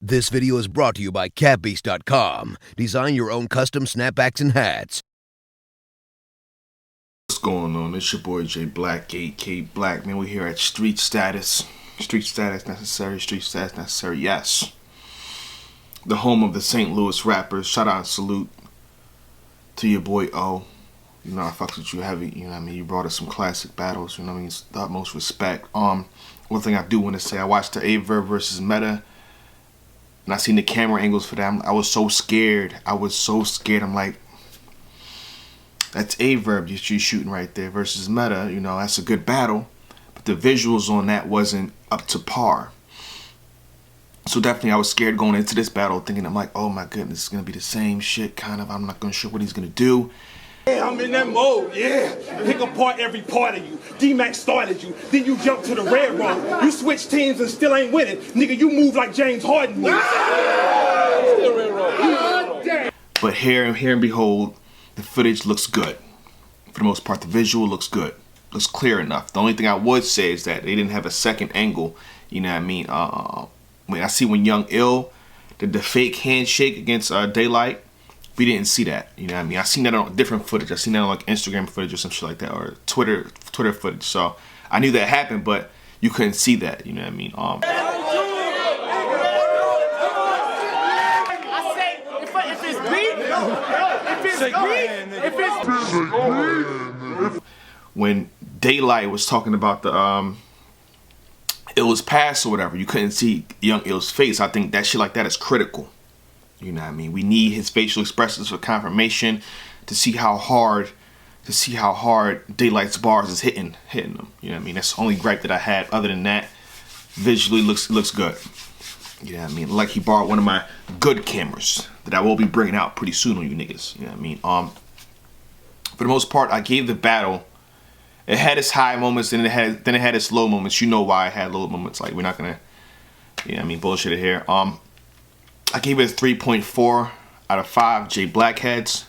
This video is brought to you by catbeast.com. Design your own custom snapbacks and hats. What's going on? It's your boy J Black, K Black. Man, we're here at Street Status. Street Status necessary, Street Status necessary, yes. The home of the St. Louis rappers. Shout out and salute to your boy O. You know I fucks with you heavy, you know what I mean? You brought us some classic battles, you know what I mean? It's the utmost respect. One thing I do want to say, I watched the Averb versus Meta, and I seen the camera angles for that. I was so scared. I'm like, that's Averb you're shooting right there versus Meta. You know, that's a good battle, but the visuals on that wasn't up to par. So definitely I was scared going into this battle, thinking, I'm like, oh my goodness, it's going to be the same shit, kind of. I'm not going to sure what he's going to do. Yeah, I'm in that mode, yeah. Pick apart every part of you. D-Mac started you, then you jump to the red road. You switch teams and still ain't winning. Nigga, you move like James Harden moves. But here and behold, the footage looks good. For the most part, the visual looks good. Looks clear enough. The only thing I would say is that they didn't have a second angle. You know what I mean? When Young Ill did the fake handshake against Daylyt, we didn't see that. You know what I mean? I seen that on different footage. I seen that on like Instagram footage or some shit like that, or Twitter footage. So I knew that happened, but you couldn't see that. You know what I mean? When Daylyt was talking about the Ill's past or whatever, you couldn't see Young Ill's face. I think that shit like that is critical. You know what I mean? We need his facial expressions for confirmation to see how hard Daylight's bars is hitting them. You know what I mean? That's the only gripe that I had. Other than that, visually looks good. You know what I mean? Like he borrowed one of my good cameras that I will be bringing out pretty soon on you niggas. You know what I mean? For the most part, I gave the battle. It had its high moments, and then it had its low moments. You know why it had low moments. Like, we're not gonna, you know what I mean, bullshit it here. I gave it a 3.4 out of 5 J Blackheads.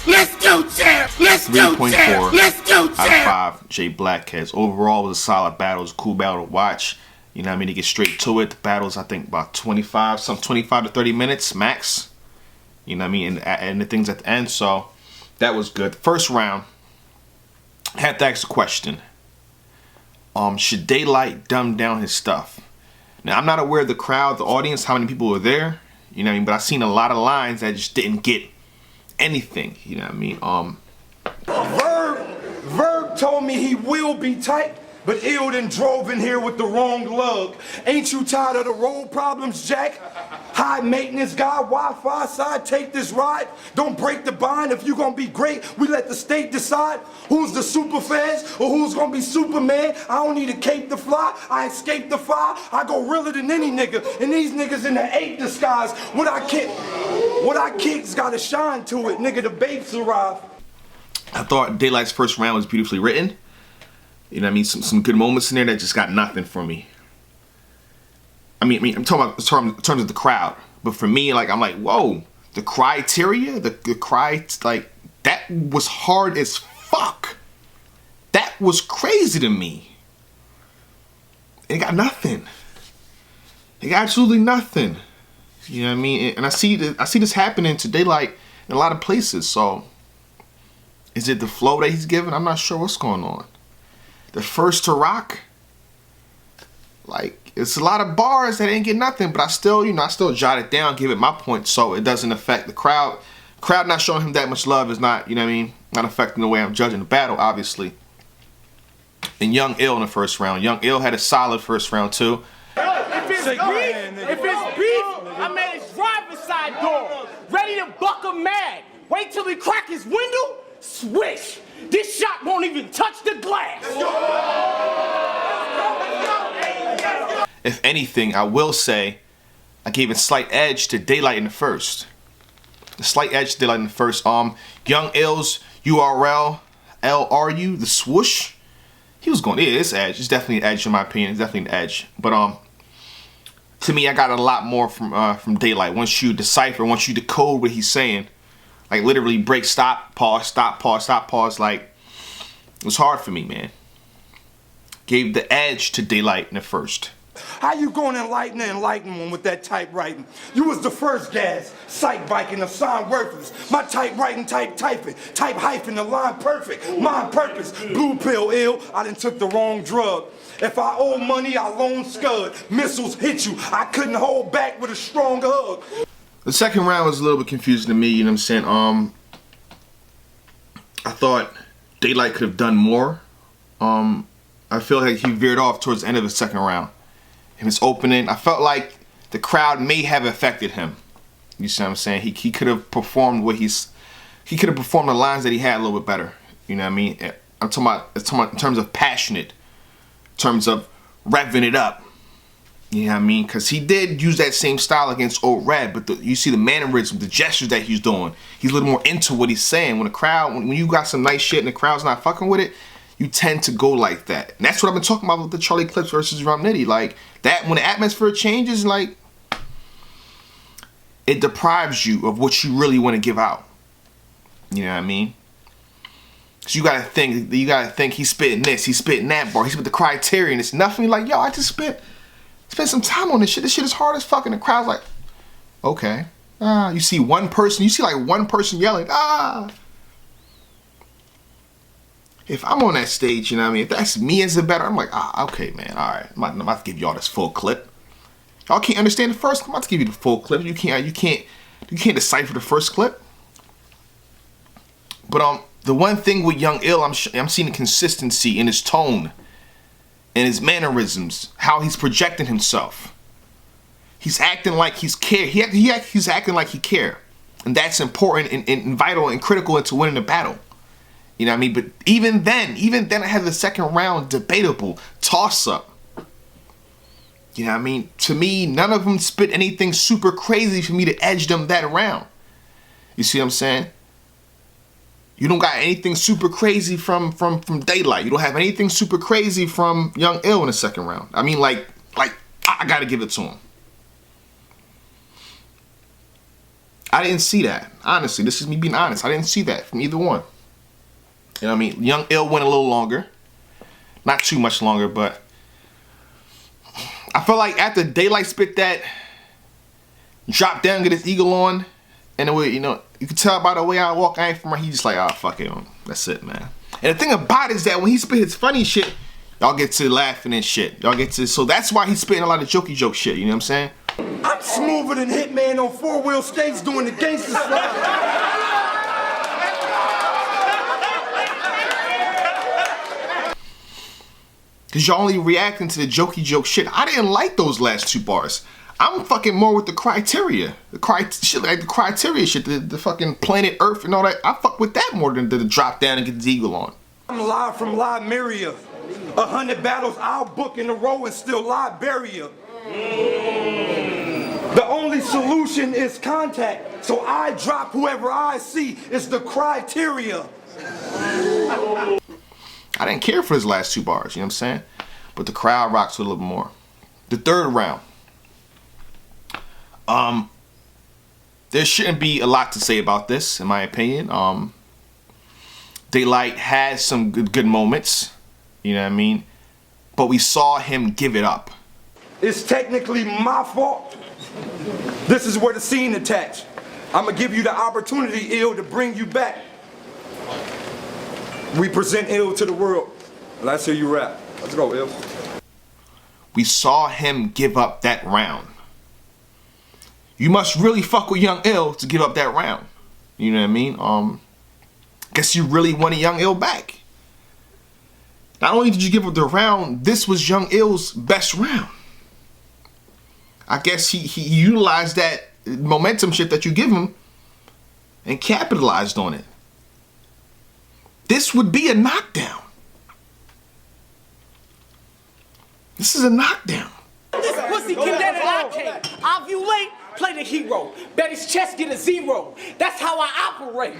Let's go, champ! Let's go, champ! Let's go, champ! Out of 5 J Blackheads. Overall, it was a solid battle. It was a cool battle to watch. You know what I mean? To get straight to it. The battle's, I think, about 25 to 30 minutes max. You know what I mean? And the things at the end. So that was good. First round, I had to ask the question. Should Daylyt dumb down his stuff? Now, I'm not aware of the crowd, the audience, how many people were there. You know what I mean? But I've seen a lot of lines that just didn't get anything. You know what I mean? Verb told me he will be tight, but Ill done drove in here with the wrong lug. Ain't you tired of the road problems, Jack? High maintenance guy, Wi-Fi side, take this ride. Don't break the bind. If you gonna be great, we let the state decide who's the super fans or who's gonna be Superman. I don't need a cape to fly. I escape the fire. I go realer than any nigga. And these niggas in the ape disguise. What I kick's got a shine to it, nigga. The babes arrive. I thought Daylight's first round was beautifully written. You know what I mean? Some good moments in there that just got nothing from me. I mean, I'm talking about in terms of the crowd. But for me, like, I'm like, whoa, the criteria, the cry, like, that was hard as fuck. That was crazy to me. It got nothing. It got absolutely nothing. You know what I mean? And I see this happening to Daylyt in a lot of places. So, is it the flow that he's giving? I'm not sure what's going on. The first to rock, like, it's a lot of bars that ain't get nothing, but I still jot it down, give it my point, so it doesn't affect the crowd. Crowd not showing him that much love is not, you know what I mean, not affecting the way I'm judging the battle, obviously. And Young Ill in the first round. Young Ill had a solid first round too. If it's beef, I'm at his driver's side door, ready to buck a mag. Wait till he crack his window, swish. This shot won't even touch the glass. If anything, I will say I gave a slight edge to Daylyt in the first. A slight edge to Daylyt in the first. Young Ill's URL, LRU, the swoosh. He was going, it's edge. It's definitely an edge in my opinion. It's definitely an edge. But to me, I got a lot more from Daylyt. Once you decipher, once you decode what he's saying, like literally break, stop, pause, stop, pause, stop, pause. Like, it was hard for me, man. Gave the edge to Daylyt in the first. How you gonna enlighten the enlightened one with that typewriting? You was the first gas, sight biking, a sign worthless. My typewriting, typing, type hyphen, the line perfect, mind purpose, blue pill ill, I done took the wrong drug. If I owe money, I loan scud. Missiles hit you, I couldn't hold back with a strong hug. The second round was a little bit confusing to me, you know what I'm saying? I thought Daylyt could have done more. I feel like he veered off towards the end of the second round. In his opening, I felt like the crowd may have affected him. You see what I'm saying? He could have performed he could have performed the lines that he had a little bit better. You know what I mean? I'm talking about in terms of passionate, in terms of revving it up. You know what I mean? Because he did use that same style against Old Red, but you see the mannerisms, the gestures that he's doing. He's a little more into what he's saying. When the crowd, when you got some nice shit and the crowd's not fucking with it, you tend to go like that. And that's what I've been talking about with the Charlie Clips versus Rum Nitty. Like, that, when the atmosphere changes, like, it deprives you of what you really want to give out. You know what I mean? So you gotta think he's spitting this, he's spitting that bar, he's spitting the Criterion. It's nothing like, yo, I just spent some time on this shit. This shit is hard as fuck. And the crowd's like, okay. You see one person yelling, ah. If I'm on that stage, you know what I mean? If that's me as a better, I'm like, okay, man, all right. I'm about to give y'all this full clip. Y'all can't understand the first. I'm about to give you the full clip. You can't decipher the first clip. But the one thing with Young Ill, I'm seeing the consistency in his tone, in his mannerisms, how he's projecting himself. He's acting like he's care. He's acting like he care, and that's important and vital and critical into winning the battle. You know what I mean? But even then I had the second round debatable toss-up. You know what I mean? To me, none of them spit anything super crazy for me to edge them that round. You see what I'm saying? You don't got anything super crazy from Daylyt. You don't have anything super crazy from Young Ill in the second round. I mean, like I gotta give it to him. I didn't see that. Honestly, this is me being honest. I didn't see that from either one. You know what I mean? Young Ill went a little longer. Not too much longer, but I feel like after Daylyt spit that, drop down, get his eagle on, and the way, you know, you can tell by the way I walk, I ain't from right. He just like, fuck it, that's it, man. And the thing about it is that when he spit his funny shit, y'all get to laughing and shit. So that's why he's spitting a lot of jokey joke shit, you know what I'm saying? I'm smoother than Hitman on four-wheel skates doing the gangster slide. Cause y'all only reacting to the jokey joke shit. I didn't like those last two bars. I'm fucking more with the criteria. Shit like the criteria shit, the fucking planet Earth and all that. I fuck with that more than the drop down and get the eagle on. I'm live from Liberia. 100 battles I'll book in a row and still Liberia. The only solution is contact. So I drop whoever I see is the criteria. I didn't care for his last two bars, you know what I'm saying? But the crowd rocks with a little more. The third round. There shouldn't be a lot to say about this, in my opinion. Daylyt has some good moments, you know what I mean? But we saw him give it up. It's technically my fault. This is where the scene attached. I'm gonna give you the opportunity, Ill, to bring you back. We present Ill to the world. Let's hear you rap. Let's go, Ill. We saw him give up that round. You must really fuck with Young Ill to give up that round. You know what I mean? Guess you really wanted Young Ill back. Not only did you give up the round, this was Young Ill's best round. I guess he utilized that momentum shit that you give him and capitalized on it. This would be a knockdown. This is a knockdown. This pussy condemned I came. Ovulate, play the hero. Bet his chest get a 0. That's how I operate.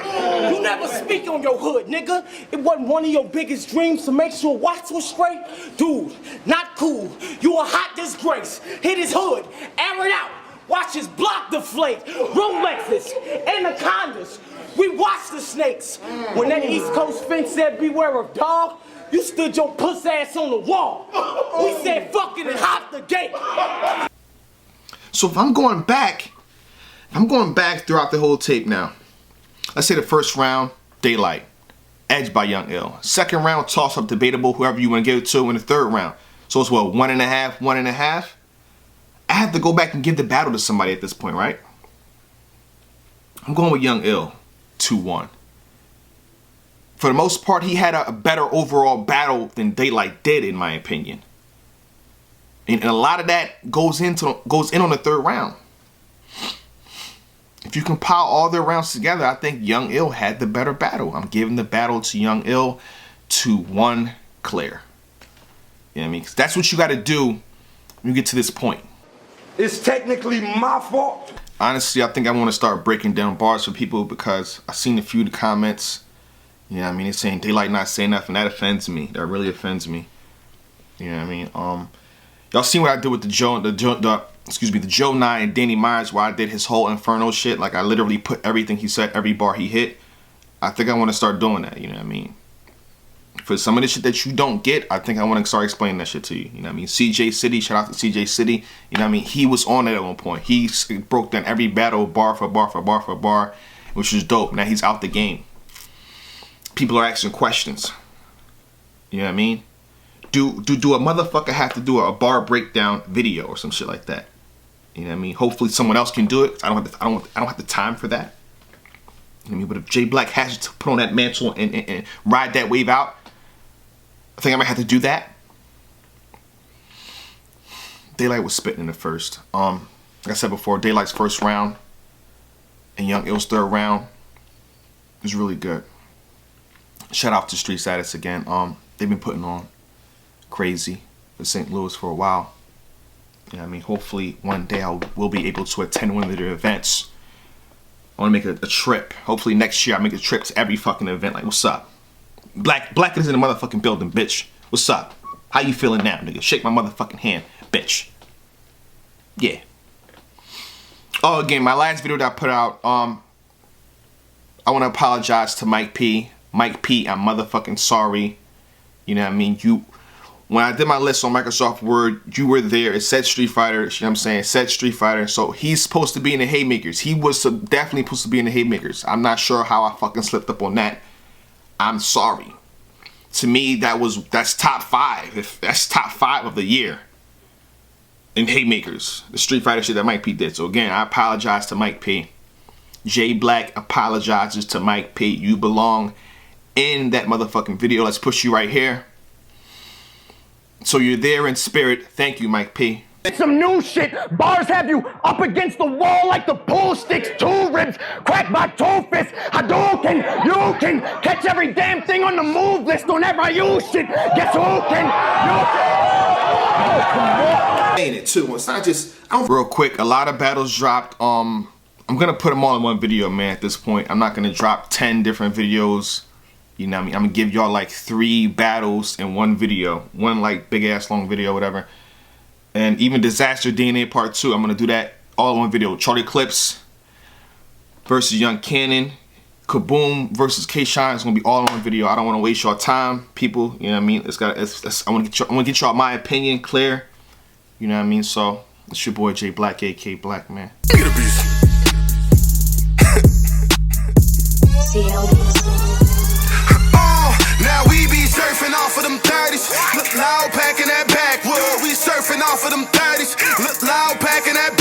You never speak on your hood, nigga. It wasn't one of your biggest dreams to make sure watch was straight? Dude, not cool. You a hot disgrace. Hit his hood, air it out. Watch his block deflate. Rolexes, anacondas. We watch the snakes. When that East Coast fence said beware of dog, You stood your puss ass on the wall. We said fucking and hopped the gate. So if I'm going back throughout the whole tape now. Let's say the first round, Daylyt, edged by Young Ill. Second round, toss up, debatable, whoever you want to give it to in the third round. So it's what, 1.5, 1.5? I have to go back and give the battle to somebody at this point, right? I'm going with Young Ill, 2-1. For the most part, he had a better overall battle than Daylyt did, in my opinion. And a lot of that goes in on the third round. If you compile all their rounds together, I think Young Ill had the better battle. I'm giving the battle to Young Ill 2-1 clear. You know what I mean? 'Cause that's what you got to do when you get to this point. It's technically my fault. Honestly, I think I want to start breaking down bars for people because I've seen a few of the comments. You know what I mean? They're saying Daylyt not saying nothing. That offends me. That really offends me. You know what I mean? Y'all seen what I did with the Joe 9 and Danny Myers, where I did his whole Inferno shit. Like, I literally put everything he said, every bar he hit. I think I want to start doing that, you know what I mean? For some of the shit that you don't get, I think I want to start explaining that shit to you. You know what I mean? CJ City, shout out to CJ City. You know what I mean? He was on it at one point. He broke down every battle bar for bar for bar for bar, which is dope. Now he's out the game. People are asking questions. You know what I mean? Do a motherfucker have to do a bar breakdown video or some shit like that? You know what I mean? Hopefully someone else can do it. I don't have the time for that. You know what I mean? But if J Black has to put on that mantle and ride that wave out, I think I might have to do that. Daylyt was spitting in the first. Like I said before, Daylight's first round and Young Ill's third round was really good. Shout out to Street Status again. They've been putting on crazy for St. Louis for a while. You know what I mean? Hopefully one day I will be able to attend one of their events. I want to make a trip. Hopefully next year I make a trip to every fucking event. Like, what's up? Black is in the motherfucking building, bitch. What's up? How you feeling now, nigga? Shake my motherfucking hand, bitch. Yeah. Oh, again, my last video that I put out, I want to apologize to Mike P. Mike P, I'm motherfucking sorry. You know what I mean? When I did my list on Microsoft Word, you were there. It said Street Fighter. You know what I'm saying? It said Street Fighter. So he's supposed to be in the Haymakers. He was definitely supposed to be in the Haymakers. I'm not sure how I fucking slipped up on that. I'm sorry. To me, that's top 5. If that's top 5 of the year in Haymakers, the Street Fighter shit that Mike P did. So again, I apologize to Mike P. J Black apologizes to Mike P. You belong in that motherfucking video. Let's push you right here. So you're there in spirit. Thank you, Mike P. Some new shit. Bars have you up against the wall like the pool sticks. 2 ribs cracked by 2 fists. Hadouken, you can catch every damn thing on the move list. Don't ever use shit. Guess who can? You can. Ain't it too? It's not just. Real quick, a lot of battles dropped. I'm gonna put them all in one video, man. At this point, I'm not gonna drop 10 different videos. You know what I mean? I'm gonna give y'all like 3 battles in one video. One like big ass long video, whatever. And even Disaster DNA Part 2, I'm gonna do that all in one video. Charlie Clips versus Young Cannon. Kaboom versus K-Shine is gonna be all in one video. I don't wanna waste your time, people. You know what I mean? I wanna get y'all my opinion clear. You know what I mean? So it's your boy J Black, AK Black, man. Now we be surfing off of them 30s. Look loud, packing that backwood. We surfing off of them 30s. Look loud, packing that back.